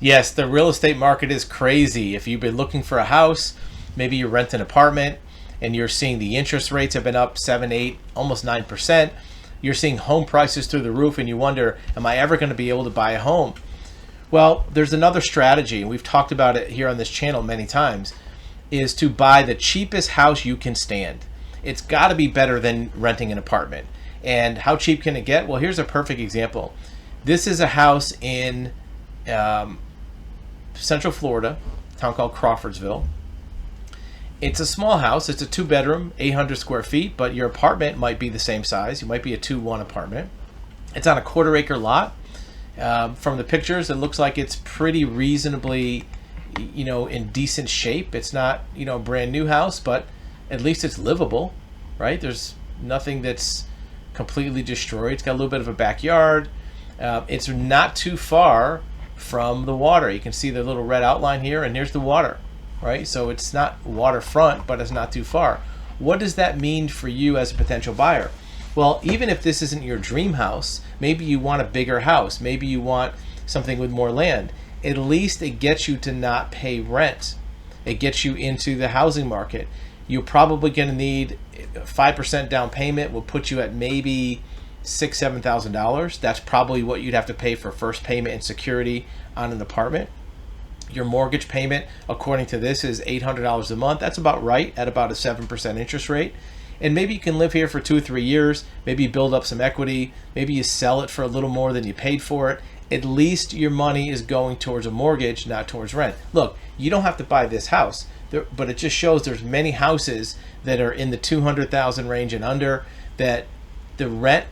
Yes, the real estate market is crazy. If you've been looking for a house, maybe you rent an apartment and you're seeing the interest rates have been up 7, 8, almost 9%. You're seeing home prices through the roof and you wonder, am I ever going to be able to buy a home? Well, there's another strategy, and we've talked about it here on this channel many times, is to buy the cheapest house you can stand. It's got to be better than renting an apartment. And how cheap can it get? Well, here's a perfect example. This is a house in Central Florida, a town called Crawfordsville. It's a small house. It's a 2-bedroom, 800 square feet, but your apartment might be the same size. You might be a 2-1 apartment. It's on a quarter-acre lot. From the pictures, it looks like it's pretty reasonably, in decent shape. It's not, a brand new house, but at least it's livable, right? There's nothing that's completely destroyed. It's got a little bit of a backyard. It's not too far from the water. You can see the little red outline here, and here's the water, right? So it's not waterfront, but it's not too far. What does that mean for you as a potential buyer? Well, even if this isn't your dream house, maybe you want a bigger house, maybe you want something with more land, at least it gets you to not pay rent. It gets you into the housing market. You're probably going to need 5% down payment, will put you at maybe $6,000, $7,000. That's probably what you'd have to pay for first payment and security on an apartment. Your mortgage payment, according to this, is $800 a month. That's about right, at about a 7% interest rate. And maybe you can live here for 2 or 3 years. Maybe you build up some equity. Maybe you sell it for a little more than you paid for it. At least your money is going towards a mortgage, not towards rent. Look, you don't have to buy this house, but it just shows there's many houses that are in the 200,000 range and under that the rent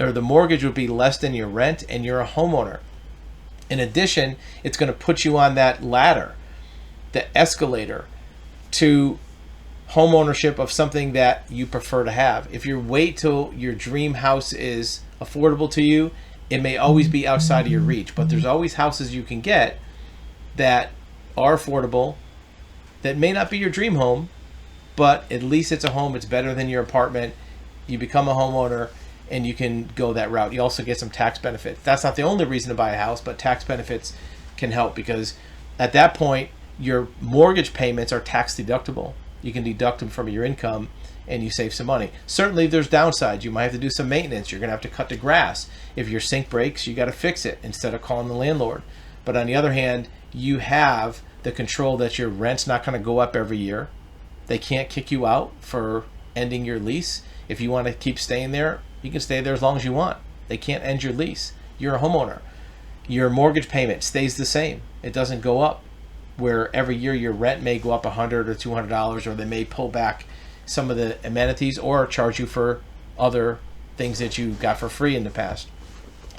or the mortgage would be less than your rent, and you're a homeowner. In addition, it's going to put you on that ladder, the escalator, to home ownership of something that you prefer to have. If you wait till your dream house is affordable to you, it may always be outside of your reach, but there's always houses you can get that are affordable, that may not be your dream home, but at least it's a home. It's better than your apartment. You become a homeowner and you can go that route. You also get some tax benefits. That's not the only reason to buy a house, but tax benefits can help, because at that point, your mortgage payments are tax deductible. You can deduct them from your income and you save some money. Certainly there's downsides. You might have to do some maintenance. You're going to have to cut the grass. If your sink breaks, you got to fix it instead of calling the landlord. But on the other hand, you have the control that your rent's not going to go up every year. They can't kick you out for ending your lease. If you want to keep staying there, you can stay there as long as you want. They can't end your lease. You're a homeowner. Your mortgage payment stays the same. It doesn't go up, where every year your rent may go up $100 or $200, or they may pull back some of the amenities or charge you for other things that you got for free in the past.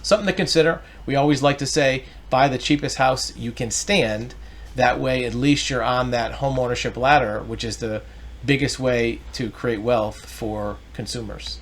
Something to consider. We always like to say, buy the cheapest house you can stand. That way, at least you're on that home ownership ladder, which is the biggest way to create wealth for consumers.